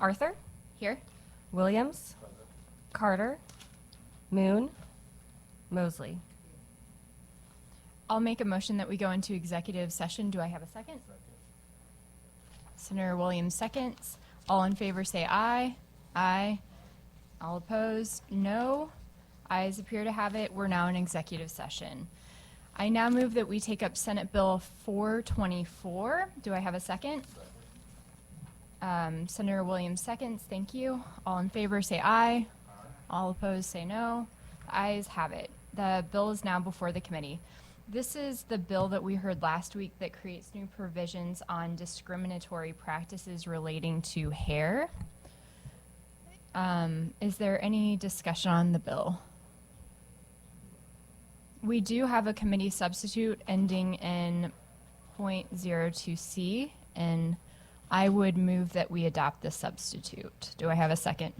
Arthur? Here. Williams, Carter, Moon, Mosley. I'll make a motion that we go into executive session. Do I have a second? Senator Williams seconds. All in favor say aye. Aye. All opposed, no. Ayes appear to have it. We're now in executive session. I now move that we take up Senate Bill 424. Do I have a second? Senator Williams seconds. Thank you. All in favor say aye. All opposed say no. The ayes have it. The bill is now before the committee. This is the bill that we heard last week that creates new provisions on discriminatory practices relating to hair. Is there any discussion on the bill? We do have a committee substitute ending in .02C, and I would move that we adopt the substitute. Do I have a second?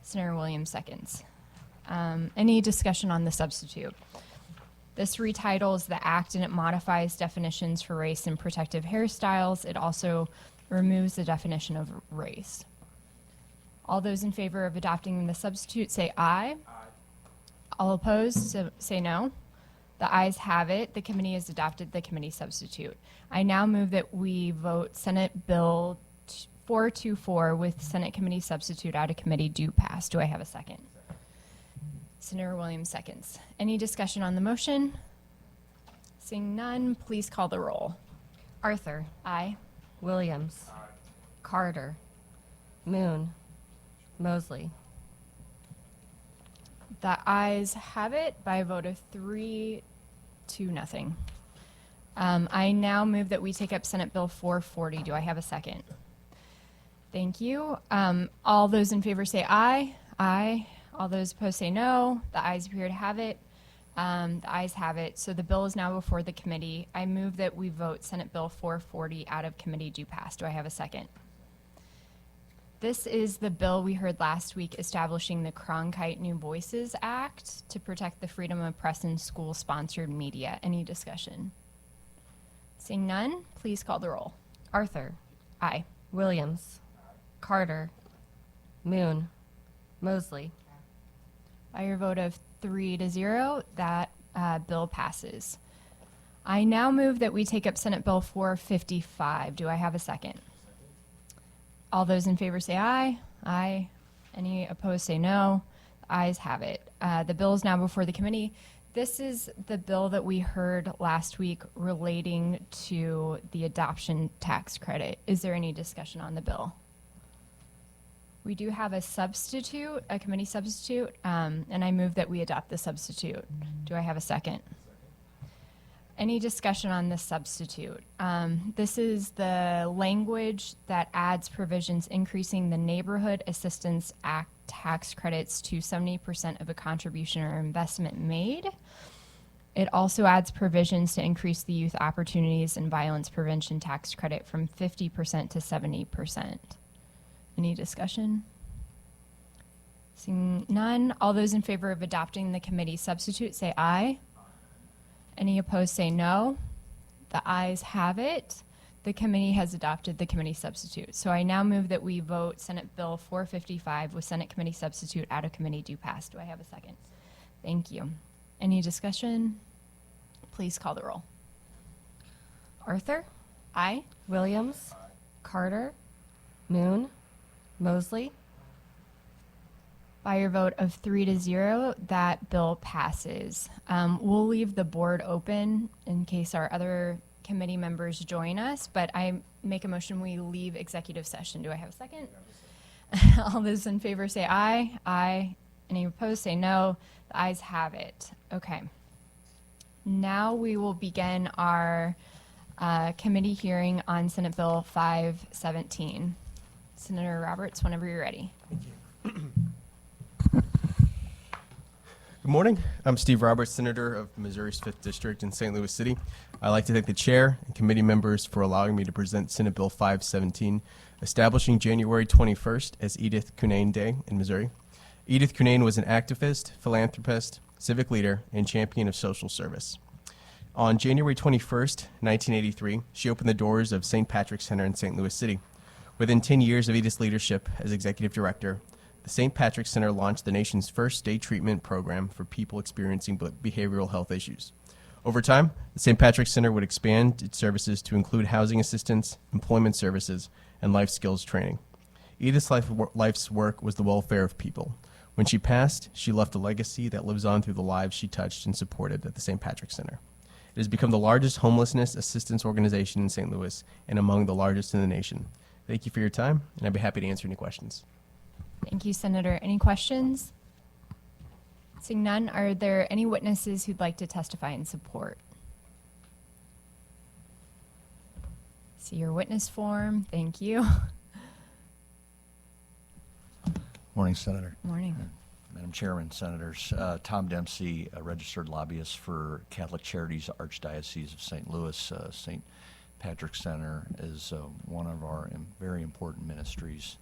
Senator Williams seconds. Any discussion on the substitute? This retitles the act and it modifies definitions for race and protective hairstyles. It also removes the definition of race. All those in favor of adopting the substitute say aye. Aye. All opposed say no. The ayes have it. The committee has adopted the committee substitute. I now move that we vote Senate Bill 424 with Senate committee substitute out of committee do pass. Do I have a second? Senator Williams seconds. Any discussion on the motion? Seeing none, please call the roll. Arthur, Aye. Williams, Carter, Moon, Mosley. The ayes have it by a vote of 3-0. I now move that we take up Senate Bill 440. Do I have a second? Thank you. All those in favor say aye. Aye. All those opposed say no. The ayes appear to have it. The ayes have it. So the bill is now before the committee. I move that we vote Senate Bill 440 out of committee do pass. Do I have a second? This is the bill we heard last week establishing the Cronkite New Voices Act to protect the freedom of press in school-sponsored media. Any discussion? Seeing none, please call the roll. Arthur, Aye. Williams, Carter, Moon, Mosley. By your vote of 3-0, that bill passes. I now move that we take up Senate Bill 455. Do I have a second? All those in favor say aye. Aye. Any opposed say no. The ayes have it. The bill is now before the committee. This is the bill that we heard last week relating to the adoption tax credit. Is there any discussion on the bill? We do have a substitute, a committee substitute, and I move that we adopt the substitute. Do I have a second? Any discussion on the substitute? This is the language that adds provisions increasing the Neighborhood Assistance Act tax credits to 70% of a contribution or investment made. It also adds provisions to increase the Youth Opportunities and Violence Prevention tax credit from 50% to 70%. Any discussion? Seeing none, all those in favor of adopting the committee substitute say aye. Any opposed say no. The ayes have it. The committee has adopted the committee substitute. So I now move that we vote Senate Bill 455 with Senate committee substitute out of committee do pass. Do I have a second? Thank you. Any discussion? Please call the roll. Arthur, Aye. Williams, Carter, Moon, Mosley. By your vote of 3-0, that bill passes. We'll leave the board open in case our other committee members join us, but I make a motion we leave executive session. Do I have a second? All those in favor say aye. Aye. Any opposed say no. The ayes have it. Okay. Now we will begin our committee hearing on Senate Bill 517. Senator Roberts, whenever you're ready. Thank you. Good morning. I'm Steve Roberts, Senator of Missouri's 5th District in St. Louis City. I'd like to thank the chair and committee members for allowing me to present Senate Bill 517, establishing January 21st as Edith Cunnane Day in Missouri. Edith Cunnane was an activist, philanthropist, civic leader, and champion of social service. On January 21st, 1983, she opened the doors of St. Patrick's Center in St. Louis City, Within 10 years of Edith's leadership as executive director, the St. Patrick's Center launched the nation's first day treatment program for people experiencing behavioral health issues. Over time, the St. Patrick's Center would expand its services to include housing assistance, employment services, and life skills training. Edith's life's work was the welfare of people. When she passed, she left a legacy that lives on through the lives she touched and supported at the St. Patrick's Center. It has become the largest homelessness assistance organization in St. Louis and among the largest in the nation. Thank you for your time, and I'd be happy to answer any questions. Thank you, Senator. Any questions? Seeing none, are there any witnesses who'd like to testify in support? See your witness form. Thank you. Morning, Senator. Morning. Madam Chairman, Senators. Tom Dempsey, a registered lobbyist for Catholic Charities Archdiocese of St. Louis. St. Patrick's Center is one of our very important ministries,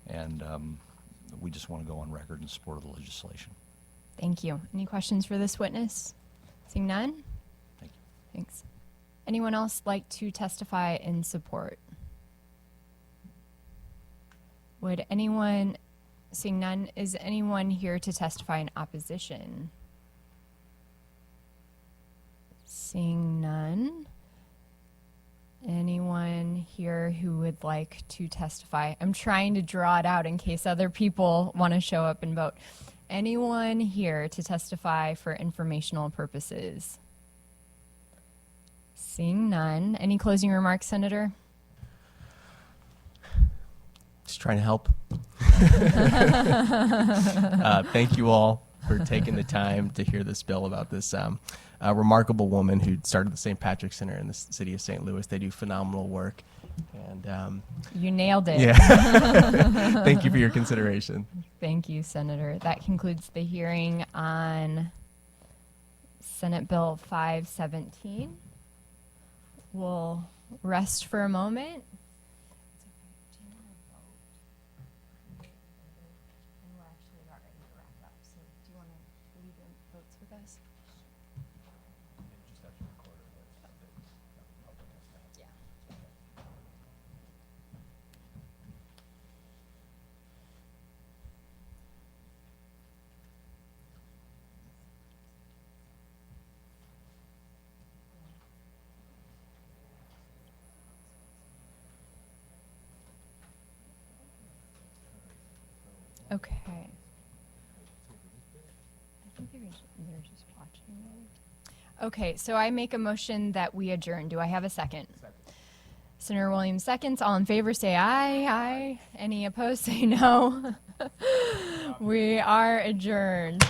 and we just want to go on record in support of the legislation. Thank you. Any questions for this witness? Seeing none? Thank you. Thanks. Anyone else like to testify in support? Would anyone, seeing none, is anyone here to testify in opposition? Seeing none. Anyone here who would like to testify? I'm trying to draw it out in case other people want to show up and vote. Anyone here to testify for informational purposes? Seeing none. Any closing remarks, Senator? Just trying to help. Thank you all for taking the time to hear this bill about this remarkable woman who started the St. Patrick's Center in the city of St. Louis. They do phenomenal work. And You nailed it. yeah, thank you for your consideration. Thank you, Senator. That concludes the hearing on Senate Bill 517. We'll rest for a moment. Okay. I think they're just watching. Okay, so I make a motion that we adjourn. Do I have a second? Senator Williams seconds. All in favor say aye. Aye. Any opposed say no. We are adjourned.